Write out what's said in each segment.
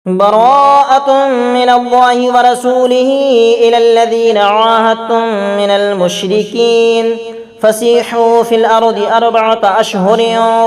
براءة من الله ورسوله إلى الذين عاهدتم من المشركين فسيحوا في الأرض 4 أشهر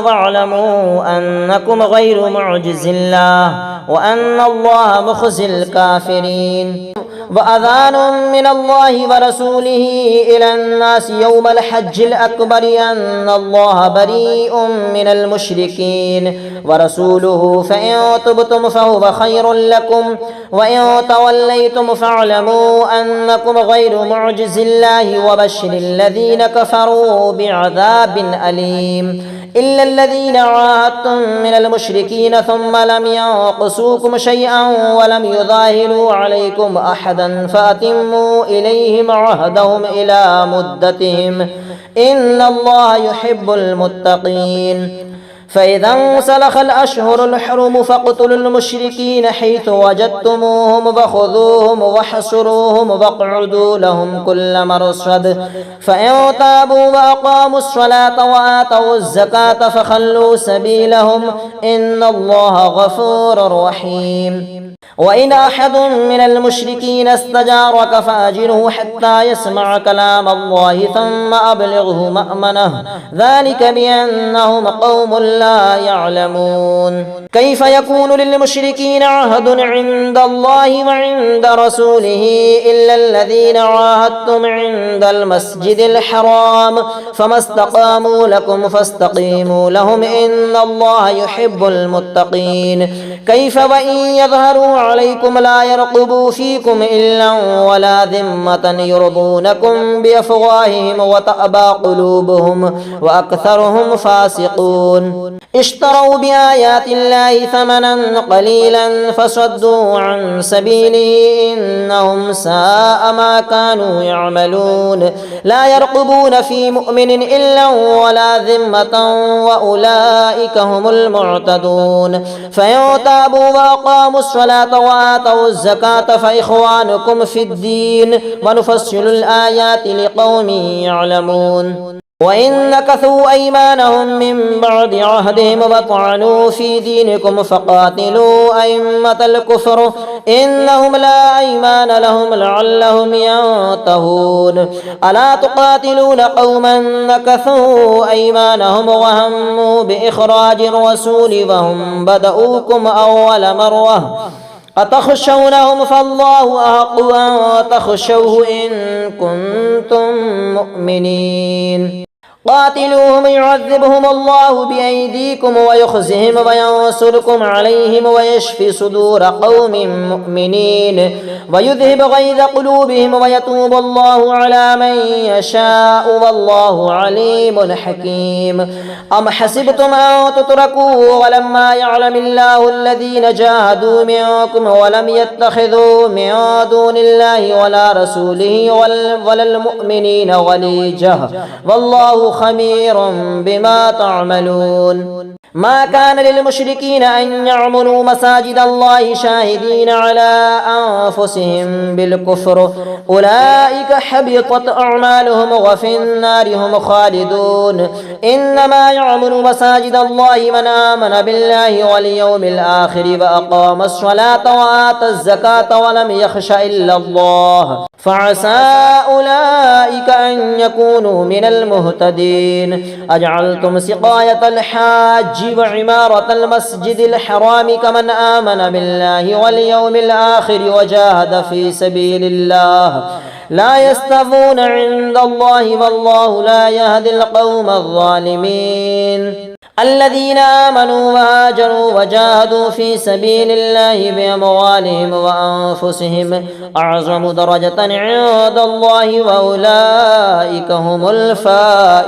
واعلموا أنكم غير معجز الله وأن الله مخزي الكافرين. وأذان من الله ورسوله إلى الناس يوم الحج الأكبر أن الله بريء من المشركين ورسوله فإن تبتم فهو خير لكم وإن توليتم فاعلموا أنكم غير معجز الله وبشر الذين كفروا بعذاب أليم. إلا الذين عاهدتم من المشركين ثم لم ينقصوكم شيئا ولم يظاهروا عليكم أحدا فأتموا إليهم عهدهم إلى مدتهم إن الله يحب المتقين. فإذا انسلخ الأشهر الحرم فاقتلوا المشركين حيث وجدتموهم فخذوهم واحصروهم واقعدوا لهم كل مرصد فإن تابوا وأقاموا الصلاة وآتوا الزكاة فخلوا سبيلهم إن الله غفور رحيم. وإن أحد من المشركين استجارك فأجره حتى يسمع كلام الله ثم أبلغه مأمنه ذلك بأنهم قوم لا يعلمون. كيف يكون للمشركين عهد عند الله وعند رسوله إلا الذين عاهدتم عند المسجد الحرام فما استقاموا لكم فاستقيموا لهم إن الله يحب المتقين. كيف وإن يظهروا عليكم لا يرقبوا فيكم إلا ولا ذمة يرضونكم بأفواههم وتأبى قلوبهم وأكثرهم فاسقون. اشتروا بآيات الله ثمنا قليلا فصدوا عن سبيله إنهم ساء ما كانوا يعملون. لا يرقبون في مؤمن إلا ولا ذمة وأولئك هم المعتدون. فإن تابوا وأقاموا الصلاة وآتوا الزكاة فإخوانكم في الدين ونفصل الآيات لقوم يعلمون. وإن نكثوا أيمانهم من بعد عهدهم وطعنوا في دينكم فقاتلوا أئمة الكفر إنهم لا أيمان لهم لعلهم ينتهون. ألا تقاتلون قوما نكثوا أيمانهم وهموا بإخراج الرسول وهم بدؤوكم أول مرة أتخشونهم فالله أحق أن تخشوه إن كنتم مؤمنين. قاتلوهم يعذبهم الله بأيديكم ويخزهم وينصركم عليهم ويشفي صدور قوم مؤمنين ويذهب غيظ قلوبهم ويتوب الله على من يشاء والله عليم حكيم. أم حسبتم أن تتركوا ولما يعلم الله الذين جاهدوا منكم ولم يتخذوا من دون الله ولا رسوله ولا المؤمنين وليجة والله خبير بما تعملون. ما كان للمشركين أن يعمروا مساجد الله شاهدين على أنفسهم بالكفر أولئك حبطت أعمالهم وفي النار هم خالدون. إنما يعمر مساجد الله من آمن بالله واليوم الآخر وأقام الصلاة وآتى الزكاة ولم يخش إلا الله فعسى أولئك أن يكونوا من المهتدين. أجعلتم سقاية الحاج وعمارة المسجد الحرام كمن آمن بالله واليوم الآخر وجاهد في سبيل الله لا يستوون عند الله والله لا يهدي القوم الظالمين. الذين آمنوا وهاجروا وجاهدوا في سبيل الله بأموالهم وأنفسهم أعظم درجة عند الله وأولئك هم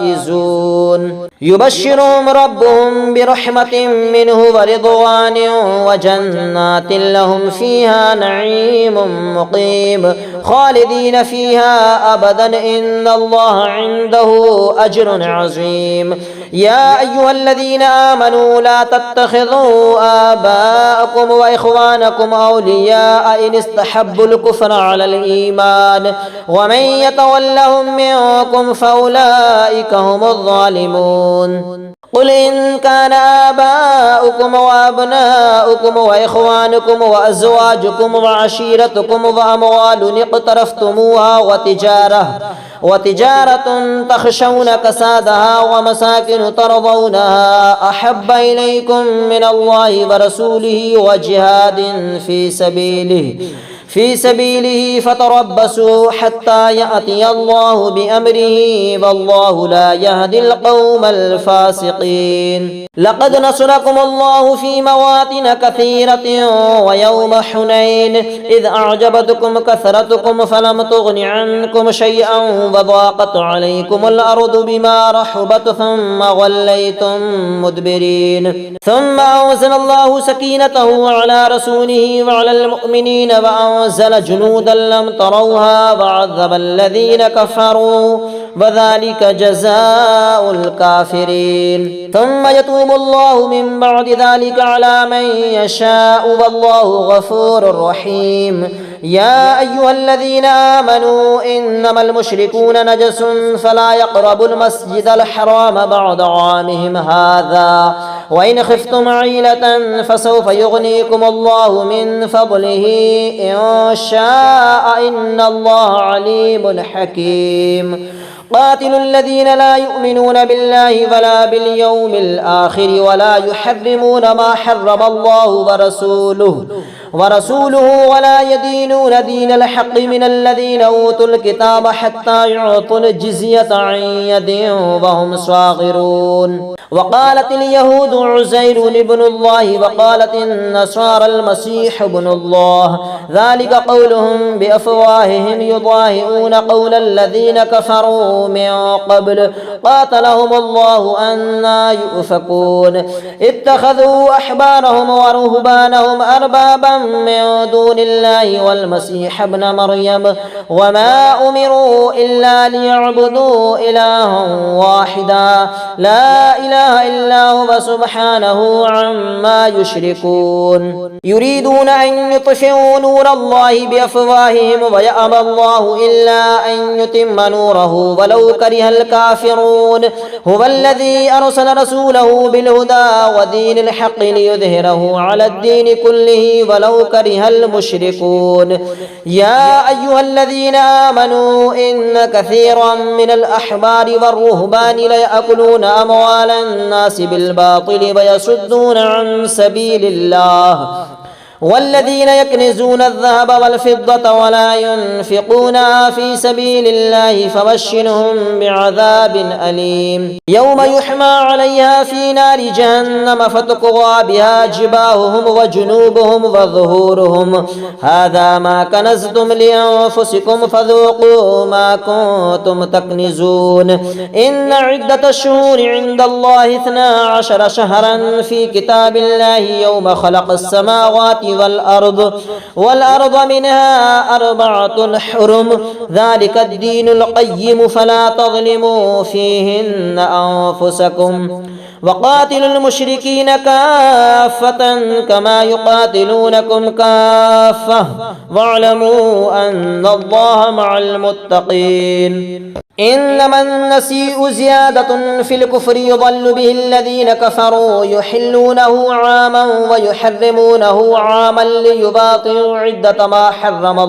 الفائزون. يبشرهم ربهم برحمة منه ورضوان وجنات لهم فيها نعيم مقيم خالدين فيها أبدا إن الله عنده أجر عظيم. يا أيها الذين آمنوا لا تتخذوا آباءكم وإخوانكم أولياء إن استحبوا الكفر على الإيمان ومن يتولهم منكم فأولئك هم الظالمون. قل إن كان آباؤكم وأبناؤكم وإخوانكم وأزواجكم وعشيرتكم وأموال اقترفتموها وتجارة تخشون كسادها ومساكن ترضونها أحب إليكم من الله ورسوله وجهاد في سبيله فتربصوا حتى يأتي الله بأمره والله لا يهدي القوم الفاسقين. لقد نصركم الله في مواطن كثيرة ويوم حنين إذ أعجبتكم كثرتكم فلم تغن عنكم شيئا وضاقت عليكم الأرض بما رحبت ثم وليتم مدبرين. ثم أنزل الله سكينته على رسوله وعلى المؤمنين وأنزل جنودا لم تروها وعذب الذين كفروا وذلك جزاء الكافرين. ثم يتوب الله من بعد ذلك على من يشاء والله غفور رحيم. يا أيها الذين آمنوا إنما المشركون نجس فلا يقربوا المسجد الحرام بعد عامهم هذا وإن خفتم عيلة فسوف يغنيكم الله من فضله إن شاء إن الله عليم حكيم. قاتلوا الذين لا يؤمنون بالله ولا باليوم الآخر ولا يحرمون ما حرم الله ورسوله ولا يدينون دين الحق من الذين أوتوا الكتاب حتى يعطوا الجزية عن يد وهم صاغرون. وقالت اليهود عزير ابن الله وقالت النصارى المسيح ابن الله ذلك قولهم بأفواههم يضاهئون قول الذين كفروا من قبل قاتلهم الله أنى يؤفكون. اتخذوا أحبارهم ورهبانهم أربابا من دون الله والمسيح ابن مريم وما أمروا إلا ليعبدوا إلها واحدا لا إله إلا هو سبحانه عما يشركون. يريدون أن يطفئوا نور الله بأفواههم ويأبى الله إلا أن يتم نوره ولو كره الكافرون. هو الذي أرسل رسوله بالهدى ودين الحق ليظهره على الدين كله ولو كره المشركون. يا أيها الذين آمنوا إن كثيرا من الأحبار والرهبان ليأكلون أموال الناس بالباطل ويصدون عن سبيل الله والذين يكنزون الذهب والفضة ولا ينفقونها في سبيل الله فبشرهم بعذاب أليم. يوم يحمى عليها في نار جهنم فتقوى بها جباههم وجنوبهم وظهورهم هذا ما كنزتم لأنفسكم فذوقوا ما كنتم تكنزون. إن عدة الشهور عند الله 12 شهرا في كتاب الله يوم خلق السماوات والأرض منها 4 حرم ذلك الدين القيم فلا تظلموا فيهن أنفسكم. وقاتلوا المشركين كافة كما يقاتلونكم كافة واعلموا أن الله مع المتقين. إنما النسيء زيادة في الكفر يضل به الذين كفروا يحلونه عاما ويحرمونه عاما ليباطلوا عدة ما حرم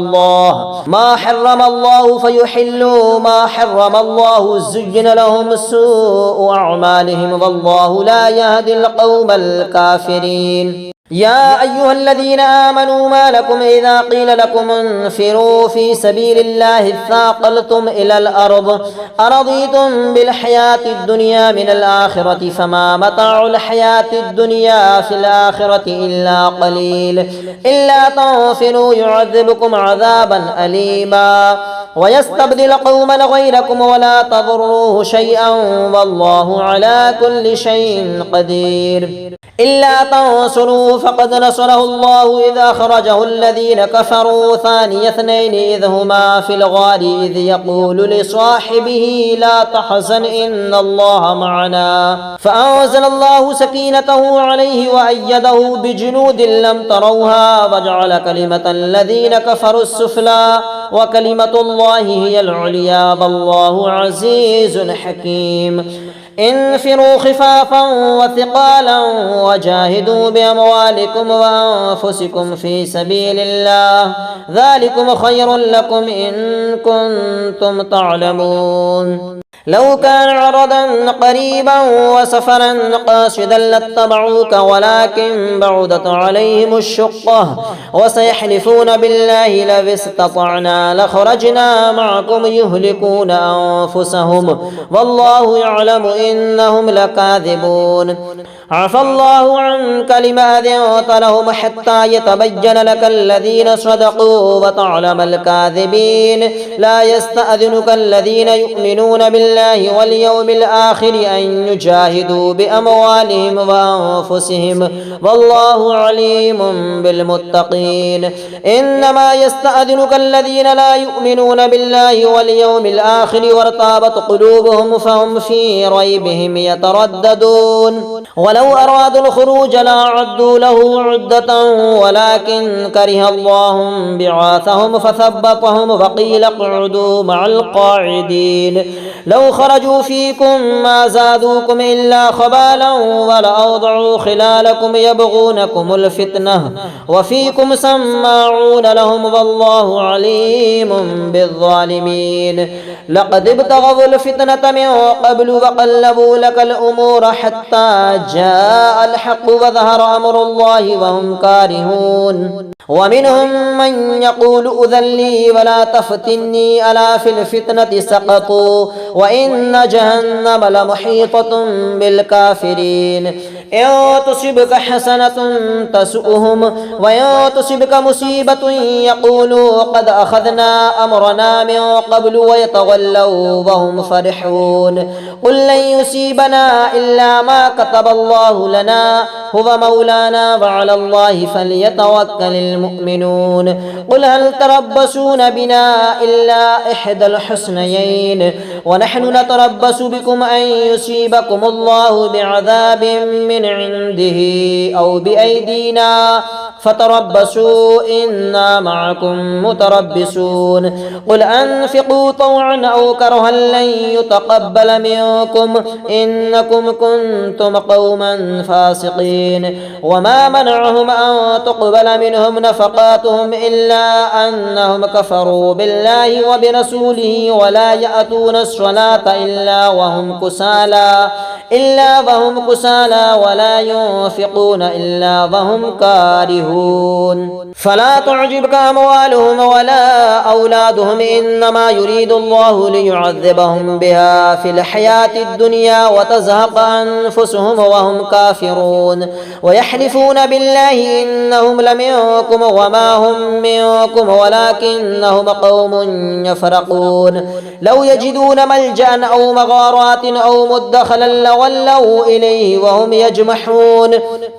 الله فيحلوا ما حرم الله زين لهم سوء أعمالهم والله لا يهدي القوم الكافرين. يا أيها الذين آمنوا ما لكم إذا قيل لكم انفروا في سبيل الله اثاقلتم إلى الأرض أرضيتم بالحياة الدنيا من الآخرة فما متاع الحياة الدنيا في الآخرة إلا قليل. إلا تنفروا يعذبكم عذابا أليما ويستبدل قوما غيركم ولا تضروه شيئا والله على كل شيء قدير. إلا تنصروا فقد نصره الله إذ أخرجه الذين كفروا ثاني اثنين إذ هما في الغار إذ يقول لصاحبه لا تحزن إن الله معنا فأنزل الله سكينته عليه وأيده بجنود لم تروها وجعل كلمة الذين كفروا السفلى وكلمة الله هي العليا والله عزيز حكيم. انفروا خفافا وثقالا وجاهدوا بأموالكم وأنفسكم في سبيل الله ذلكم خير لكم إن كنتم تعلمون. لو كان عرضا قريبا وسفرا قاصدا لاتبعوك ولكن بعدت عليهم الشقة وسيحلفون بالله لو استطعنا لخرجنا معكم يهلكون أنفسهم والله يعلم إنهم لكاذبون. عفى الله عنك لما أذنت لهم حتى يتبين لك الذين صدقوا وتعلم الكاذبين. لا يستأذنك الذين يؤمنون بالله واليوم الآخر أن يجاهدوا بأموالهم وأنفسهم والله عليم بالمتقين. إنما يستأذنك الذين لا يؤمنون بالله واليوم الآخر وارتابت قلوبهم فهم في ريبهم يترددون. ولو أرادوا الخروج لأعدوا له عدة ولكن كره الله بعاثهم فثبطهم وقيل اقعدوا مع القاعدين. لو خرجوا فيكم ما زادوكم إلا خبالا ولأوضعوا خلالكم يبغونكم الفتنة وفيكم سماعون لهم والله عليم بالظالمين. لقد ابتغوا الفتنة من قبل وقلبوا لك الأمور حتى جاء الحق وظهر أمر الله وهم كارهون. ومنهم من يقول أذن لي ولا تفتني ألا في الفتنة سقطوا وإن جهنم لمحيطة بالكافرين. إن تصبك حسنة تسؤهم وإن تصبك مصيبة يقولوا قد أخذنا أمرنا من قبل ويتولوا وهم فرحون. قل لن يصيبنا إلا ما كتب الله لنا هو مولانا وعلى الله فليتوكل المؤمنون. قل هل تربصون بنا إلا إحدى الحسنيين ونحن نتربص بكم أن يصيبكم الله بعذاب من عنده أو بأيدينا فتربصوا إنا معكم متربصون. قل أنفقوا طوعا أو كرها لن يتقبل منكم إنكم كنتم قوما فاسقين. وما منعهم أن تقبل منهم نفقاتهم إلا أنهم كفروا بالله وبرسوله ولا يأتون الصلاة إلا وهم كسالى ولا ينفقون إلا وهم كارهون. فلا تعجبك أموالهم ولا أولادهم إنما يريد الله ليعذبهم بها في الحياة الدنيا وتزهق أنفسهم وهم كافرون. ويحلفون بالله إنهم لمنكم وما هم منكم ولكنهم قوم يفرقون. لو يجدون ملجأ أو مغارات أو مدخلا لولوا إليه وهم يجمحون.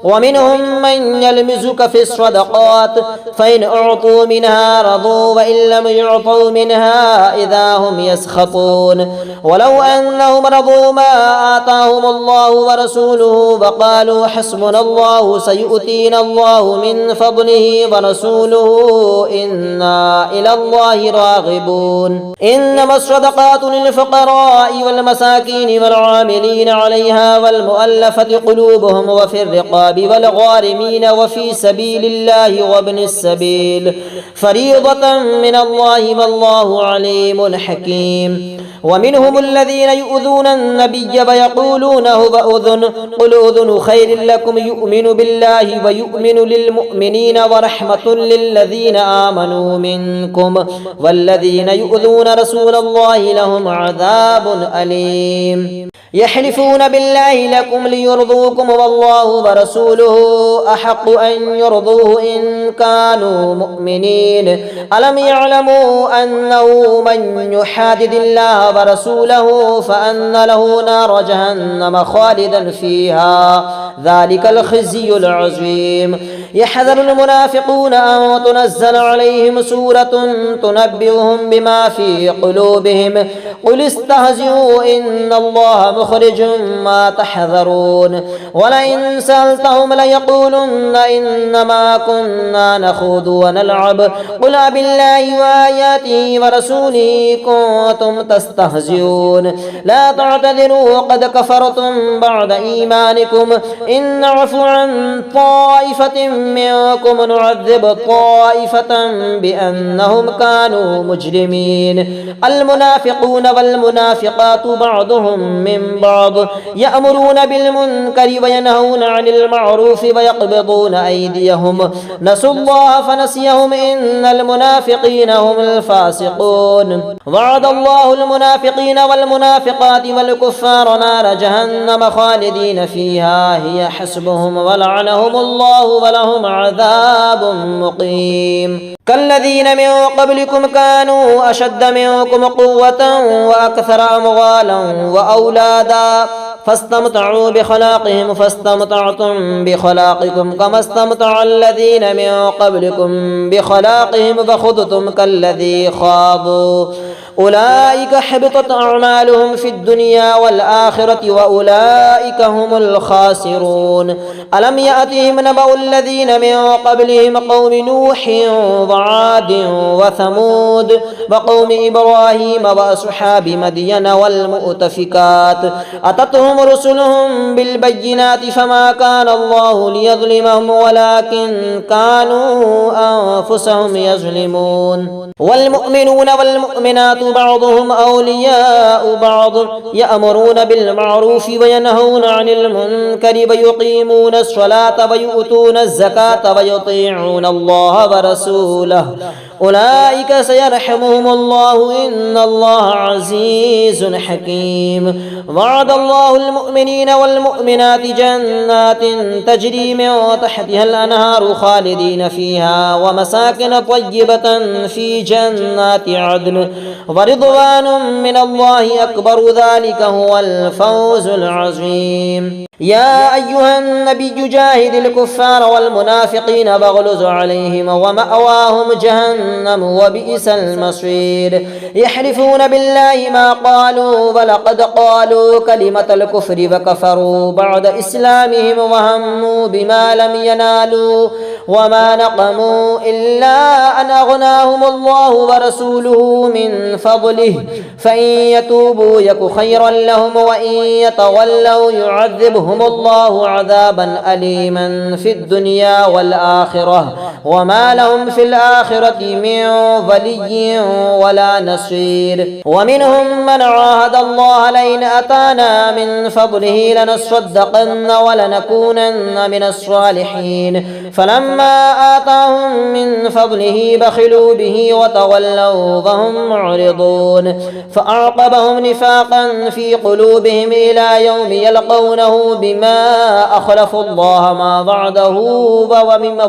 ومنهم من يلمزك في الصدقات فإن أعطوا منها رضوا وإن لم يعطوا منها إذا هم يسخطون. ولو أنهم رضوا ما آتاهم الله ورسوله وقالوا حسبنا الله سيؤتينا الله من فضله ورسوله إنا إلى الله راغبون. إنما الصدقات للفقراء والمساكين والعاملين عليها والمؤلفة قلوبهم وفي الرقاب والغارمين وفي سبيل الله وابن السبيل فريضة من الله والله عليم حكيم. ومنهم الذين يؤذون النبي ويقولون هو أذن قل أذن خير لكم يؤمن بالله ويؤمن للمؤمنين ورحمة للذين آمنوا منكم والذين يؤذون رسول الله لهم عذاب أليم. يحلفون بالله لكم ليرضوكم والله ورسوله أحق أن يرضوه إن كانوا مؤمنين. ألم يعلموا أنه من يحادد الله ورسوله فأن له نار جهنم خالدا فيها ذلك الخزي العظيم. يحذر المنافقون أن تنزل عليهم سورة تنبئهم بما في قلوبهم قل استهزئوا إن الله مخرج ما تحذرون ولئن سألتهم ليقولن إنما كنا نخوض ونلعب قل أبالله وآياته ورسوله كنتم تستهزئون لا تعتذروا قد كفرتم بعد إيمانكم إن نعفو عن طائفة منكم نعذب طائفة بأنهم كانوا مجرمين المنافقون والمنافقات بعضهم من بعض يأمرون بالمنكر وينهون عن المعروف ويقبضون أيديهم نسوا الله فنسيهم إن المنافقين هم الفاسقون وعد الله المنافقين والمنافقات والكفار نار جهنم خالدين فيها هي حسبهم ولعنهم الله ولهم عذاب مقيم كالذين من قبلكم كانوا أشد منكم قوة وأكثر أموالا وأولادا فاستمتعوا بخلاقهم فاستمتعتم بخلاقكم كما استمتع الذين من قبلكم بخلاقهم فخضتم كالذي خاضوا أولئك حبطت أعمالهم في الدنيا والآخرة وأولئك هم الخاسرون ألم يأتهم نبأ الذين من قبلهم قوم نوح وعاد وثمود وقوم إبراهيم وأصحاب مدين والمؤتفكات أتتهم رسلهم بالبينات فما كان الله ليظلمهم ولكن كانوا أنفسهم يظلمون والمؤمنون والمؤمنات بعضهم أولياء بعض يأمرون بالمعروف وينهون عن المنكر ويقيمون الصلاة ويؤتون الزكاة ويطيعون الله ورسوله أولئك سيرحمهم الله إن الله عزيز حكيم وعد الله المؤمنين والمؤمنات جنات تجري من تحتها الأنهار خالدين فيها ومساكن طيبة في جنات عدن ورضوان من الله أكبر ذلك هو الفوز العظيم يا أيها النبي جاهد الكفار والمنافقين واغلظ عليهم ومأواهم جهنم وبئس المصير يحلفون بالله ما قالوا ولقد قالوا كلمة الكفر وكفروا بعد إسلامهم وهموا بما لم ينالوا وما نقموا إلا أن أغناهم الله ورسوله من فضله فإن يتوبوا يك خيرا لهم وإن يتولوا يعذبهم الله عذابا أليما في الدنيا والآخرة وما لهم في الآخرة من ولي ولا نصير ومنهم من عاهد الله لئن أتانا من فضله لنصدقن ولنكونن من الصالحين فلما آتاهم من فضله بخلوا به وتولوا وهم معرضون فأعقبهم نفاقا في قلوبهم إلى يوم يلقونه بما أخلفوا الله ما وعده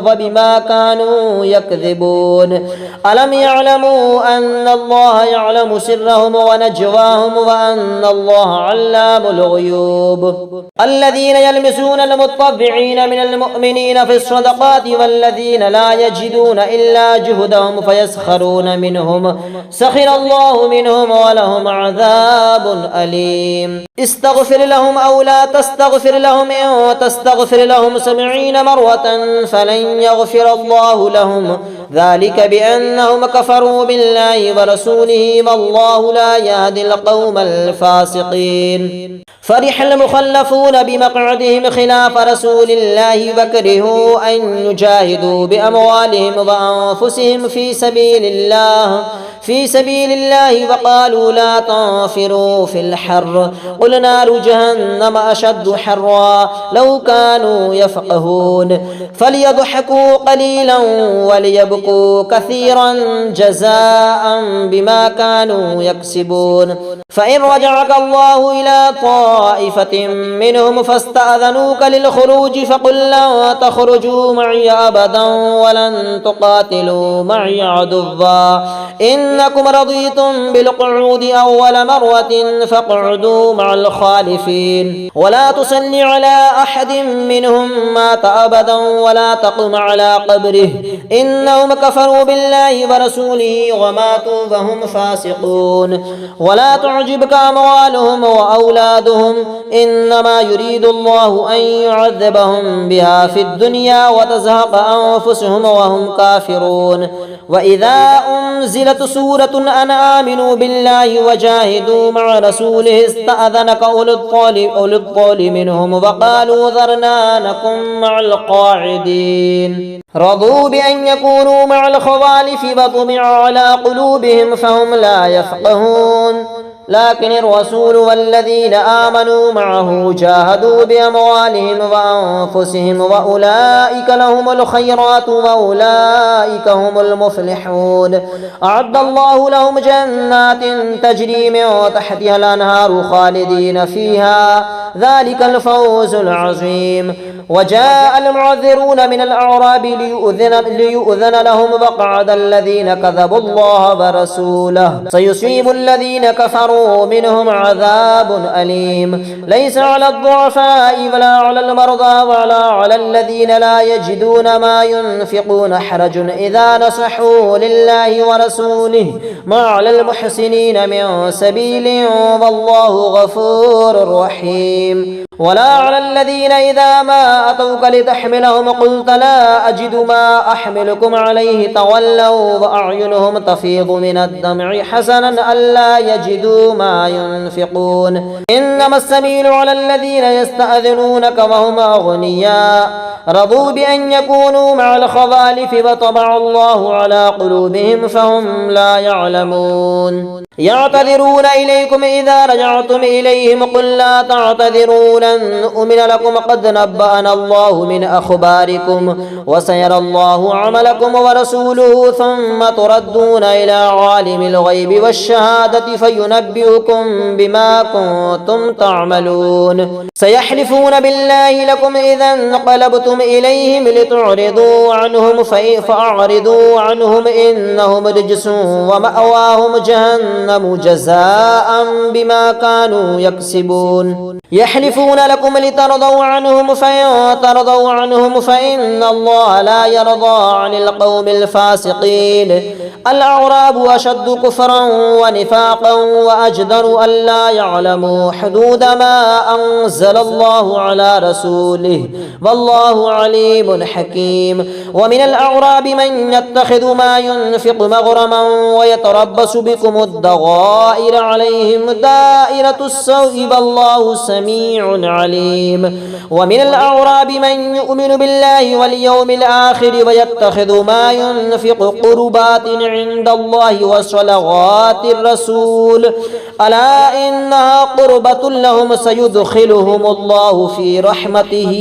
وبما كانوا يكذبون ألم يعلموا أن الله يعلم سرهم ونجواهم وأن الله علام الغيوب الذين يلمسون المطبعين من المؤمنين في الصدقات والذين لا يجدون إلا جهدهم فيسخرون منهم سخر الله منهم ولهم عذاب أليم استغفر لهم أو لا تستغفر لهم إن تستغفر لهم 70 مرة فلن يغفر الله لهم ذلك بأنهم كفروا بالله ورسوله والله لا يهدي القوم الفاسقين فرح المخلفون بمقعدهم خلاف رسول الله وكرهوا أن يجاهدوا بأموالهم وأنفسهم في سبيل الله وقالوا لا تنفروا في الحر قل نار جهنم أشد حرا لو كانوا يفقهون فليضحكوا قليلا وليبكوا كثيرا جزاء بما كانوا يكسبون فإن رجعك الله إلى طائفة منهم فاستأذنوك للخروج فقل لن تخرجوا معي أبدا ولن تقاتلوا معي عدوا إنكم رضيتم بالقعود أول مرة فاقعدوا مع الخالفين ولا تصل على أحد منهم مات أبدا ولا تقم على قبره إنهم كفروا بالله ورسوله وماتوا وهم فاسقون ولا تعجبك أموالهم وأولادهم إنما يريد الله أن يعذبهم بها في الدنيا وتزهق أنفسهم وهم كافرون وإذا أنزلت سورة أن آمنوا بالله وجاهدوا مع رسوله استأذنك أولو الطول منهم وقالوا ذرنا نكن مع القاعدين رضوا بأن يكونوا مع الخوالف وطبع على قلوبهم فهم لا يفقهون لكن الرسول والذين آمنوا معه جاهدوا بأموالهم وأنفسهم وأولئك لهم الخيرات وأولئك هم المفلحون أعد الله لهم جنات تجري من تحتها الأنهار خالدين فيها ذلك الفوز العظيم وجاء المعذرون من الأعراب ليؤذن لهم وقعد الذين كذبوا الله ورسوله سيصيب الذين كفروا منهم عذاب أليم ليس على الضعفاء ولا على المرضى ولا على الذين لا يجدون ما ينفقون حرج إذا نصحوا لله ورسوله ما على المحسنين من سبيل والله غفور رحيم ولا على الذين إذا ما أتوك لتحملهم قلت لا أجد ما أحملكم عليه تولوا وأعينهم تفيض من الدمع حسنا ألا يجدوا ما ينفقون إنما السبيل على الذين يستأذنونك وهم أغنياء رضوا بأن يكونوا مع الخوالف وطبع الله على قلوبهم فهم لا يعلمون يعتذرون إليكم إذا رجعتم إليهم قل لا تعتذروا لن نؤمن لكم قد نبأنا الله من أخباركم وسيرى الله عملكم ورسوله ثم تردون إلى عالم الغيب والشهادة فينبئكم بما كنتم تعملون سيحلفون بالله لكم إذا انقلبتم إليهم لتعرضوا عنهم فأعرضوا عنهم إنهم رجس ومأواهم جهنم جزاء بما كانوا يكسبون يحلفون لكم لترضوا عنهم فإن ترضوا عنهم فإن الله لا يرضى عن القوم الفاسقين الأعراب أشد كفرا ونفاقا وأجدر ألا يعلموا حدود ما أنزل الله على رسوله والله عليم حكيم ومن الأعراب من يتخذ ما ينفق مغرما ويتربص بكم الدغائر عليهم دائرة السوء والله سميع عليم ومن الأعراب من يؤمن بالله واليوم الآخر ويتخذ ما ينفق قربات عند الله وصلوات الرسول ألا إنها قربة لهم سيدخلهم الله في رحمته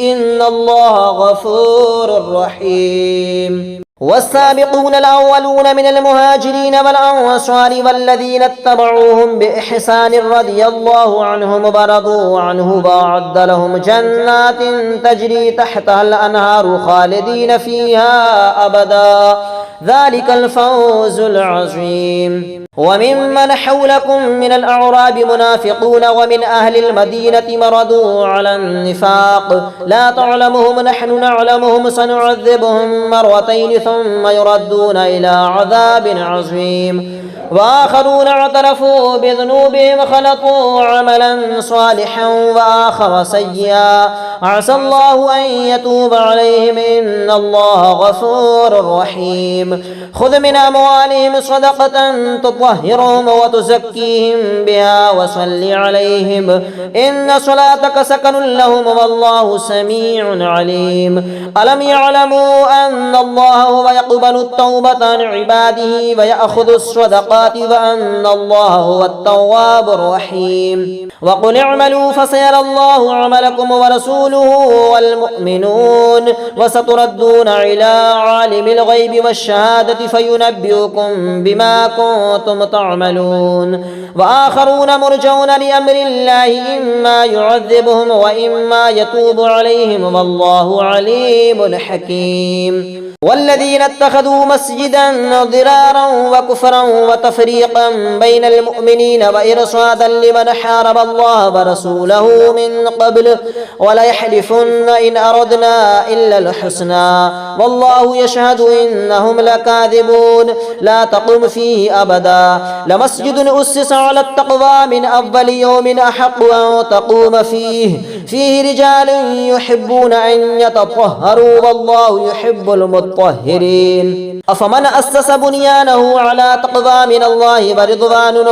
إن الله غفور رحيم والسابقون الأولون من المهاجرين والأنصار والذين اتبعوهم بإحسان رضي الله عنهم ورضوا عنه وأعد لهم جنات تجري تحتها الأنهار خالدين فيها أبدا ذلك الفوز العظيم وممن حولكم من الأعراب منافقون ومن أهل المدينة مرضوا على النفاق لا تعلمهم نحن نعلمهم سنعذبهم مرتين ثم يردون إلى عذاب عظيم وآخرون اعترفوا بذنوبهم خلطوا عملا صالحا وآخر سيئا عسى الله أن يتوب عليهم إن الله غفور رحيم خذ من أموالهم صدقة تطهرهم وتزكيهم بها وصل عليهم إن صلاتك سكن لهم والله سميع عليم ألم يعلموا أن الله هو يقبل التوبة عن عباده ويأخذ الصدقات الصدقات وأن الله هو التواب الرحيم. وقل اعملوا فسيرى الله عملكم ورسوله والمؤمنون وستردون إلى عالم الغيب والشهادة فينبئكم بما كنتم تعملون. وآخرون مرجون لأمر الله إما يعذبهم وإما يتوب عليهم والله عليم حكيم. والذين اتخذوا مسجدا ضرارا وكفرا وتفريقا بين المؤمنين وإرصادا لمن حارب الله ورسوله من قبل وليحلفن إن أردنا إلا الحسنى والله يشهد إنهم لكاذبون. لا تقم فيه أبدا لمسجد أسس على التقوى من أول يوم أحق أن تقوم فيه رجال يحبون أن يتطهروا والله يحب المطهرين. أفمن أسس بنيانه على تقوى من الله ورضوان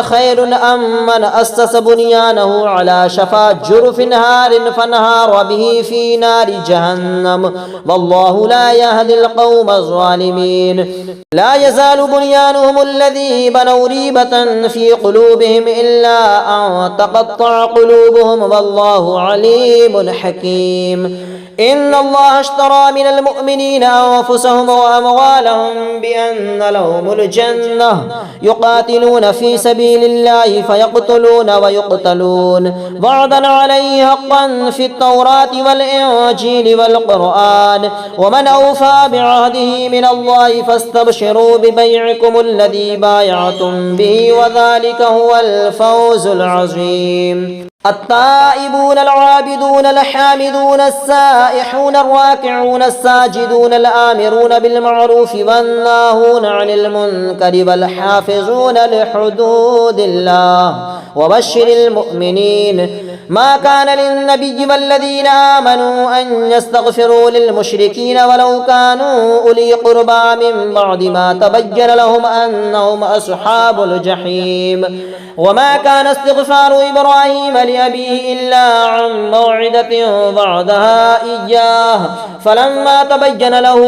خير أم من أسس بنيانه على شفا جرف نهار فانهار به في نار جهنم والله لا يهدي القوم الظالمين. لا يزال بنيانهم الذي بنوا ريبة في قلوبهم إلا أن تقطع قلوبهم والله عليم حكيم. إن الله اشترى من المؤمنين أنفسهم وأموالهم بأن لهم الجنة يقاتلون في سبيل الله فيقتلون ويقتلون وعدا عليه حقا في التوراة والإنجيل والقرآن ومن أوفى بعهده من الله فاستبشروا ببيعكم الذي بايعتم به وذلك هو الفوز العظيم. التائبون العابدون الحامدون السائحون الراكعون الساجدون الآمرون بالمعروف والناهون عن المنكر والحافظون لحدود الله وبشر المؤمنين. ما كان للنبي والذين آمنوا أن يستغفروا للمشركين ولو كانوا أولي قربى من بعد ما تبين لهم أنهم أصحاب الجحيم. وما كان استغفار إبراهيم لأبيه إلا عن موعدة وعدها إياه فلما تبين له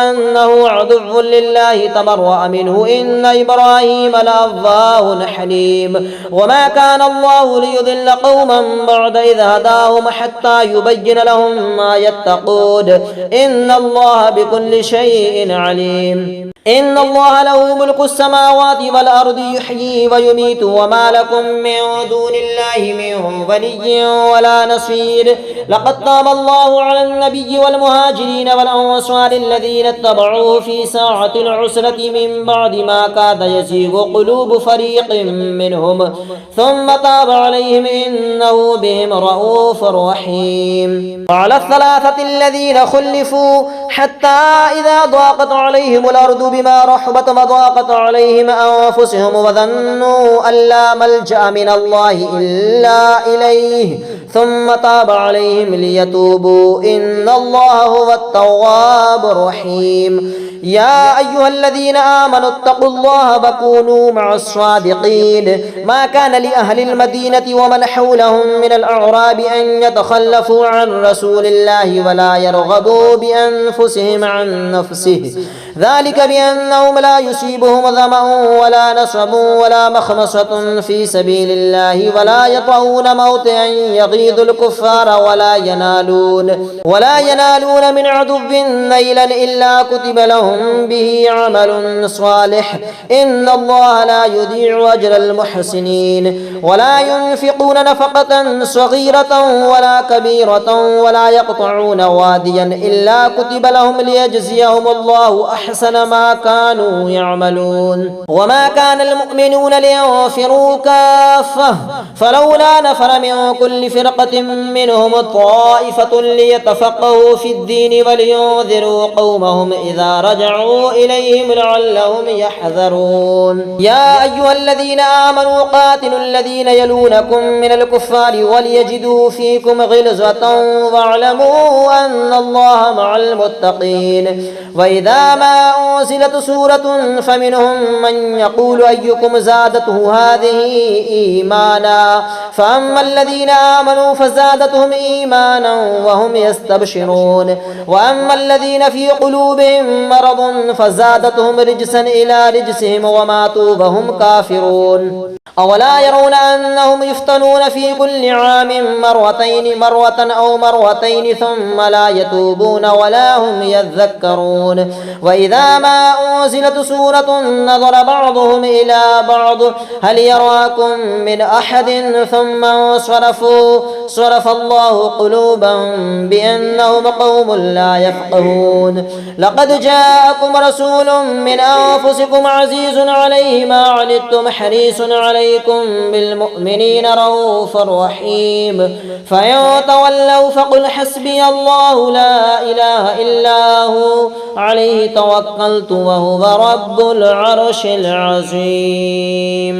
أنه عدو لله تبرأ منه إن إبراهيم لأواه حليم. وما كان الله ليضل قوما بعد إذ هداهم حتى يبين لهم ما يتقون إن الله بكل شيء عليم. إن الله له ملك السماوات والأرض يحيي ويميت وما لكم من دون الله من ولي ولا نصير. لقد تاب الله على النبي والمهاجرين والأنصار الذين اتبعوه في ساعة العسرة من بعد ما كاد يزيغ قلوب فريق منهم ثم تاب عليهم إنه بهم رؤوف رحيم. وعلى الثلاثة الذين خلفوا حتى إذا ضاقت عليهم الأرض بما رحبت وضاقت عليهم أنفسهم وظنوا أن لا ملجأ من الله إلا إليه ثم تاب عليهم ليتوبوا إن الله هو التواب الرحيم. يا أيها الذين آمنوا اتقوا الله وكونوا مع الصادقين. ما كان لأهل المدينة ومن حولهم من الأعراب أن يتخلفوا عن رسول الله ولا يرغبوا بأنفسهم عن نفسه ذلك بأنهم لا يصيبهم ظمأ ولا نصب ولا مخمصة في سبيل الله ولا يطعون موطئا يغيظ الكفار ولا ينالون من عدو نيلا إلا كتب لهم به عمل صالح إن الله لا يضيع أجر المحسنين. ولا ينفقون نفقة صغيرة ولا كبيرة ولا يقطعون واديا إلا كتب لهم ليجزيهم الله أحسن ما كانوا يعملون. وما كان المؤمنون لينفروا كافة فلولا نفر من كل فرقة منهم طائفة ليتفقهوا في الدين ولينذروا قومهم إذا رجعوا إليهم لعلهم يحذرون. يا أيها الذين آمنوا قاتلوا الذين يلونكم من الكفار وليجدوا فيكم غلظة واعلموا أن الله مع المتقين. وإذا ما أنزلت سورة فمنهم من يقول أيكم زادته هذه إيمانا فأما الذين آمنوا فزادتهم إيمانا وهم يستبشرون وأما الذين في قلوبهم مرض فزادتهم رجسا إلى رجسهم وماتوا وهم كافرون أولا يرون أنهم يفتنون في كل عام مرة أو مرتين ثم لا يتوبون ولا هم يذكرون وإذا ما أنزلت سورة نظر بعضهم إلى بعض هل يراكم من أحد ثم صرف الله قلوبا بأنهم قوم لا يفقهون لقد جاءكم رسول من أنفسكم عزيز عليه ما عنتم حريص عليكم بالمؤمنين رؤوف رحيم فإن تولوا فقل حسبي الله لا إله إلا هو عليه توكلت وهو رب العرش العظيم.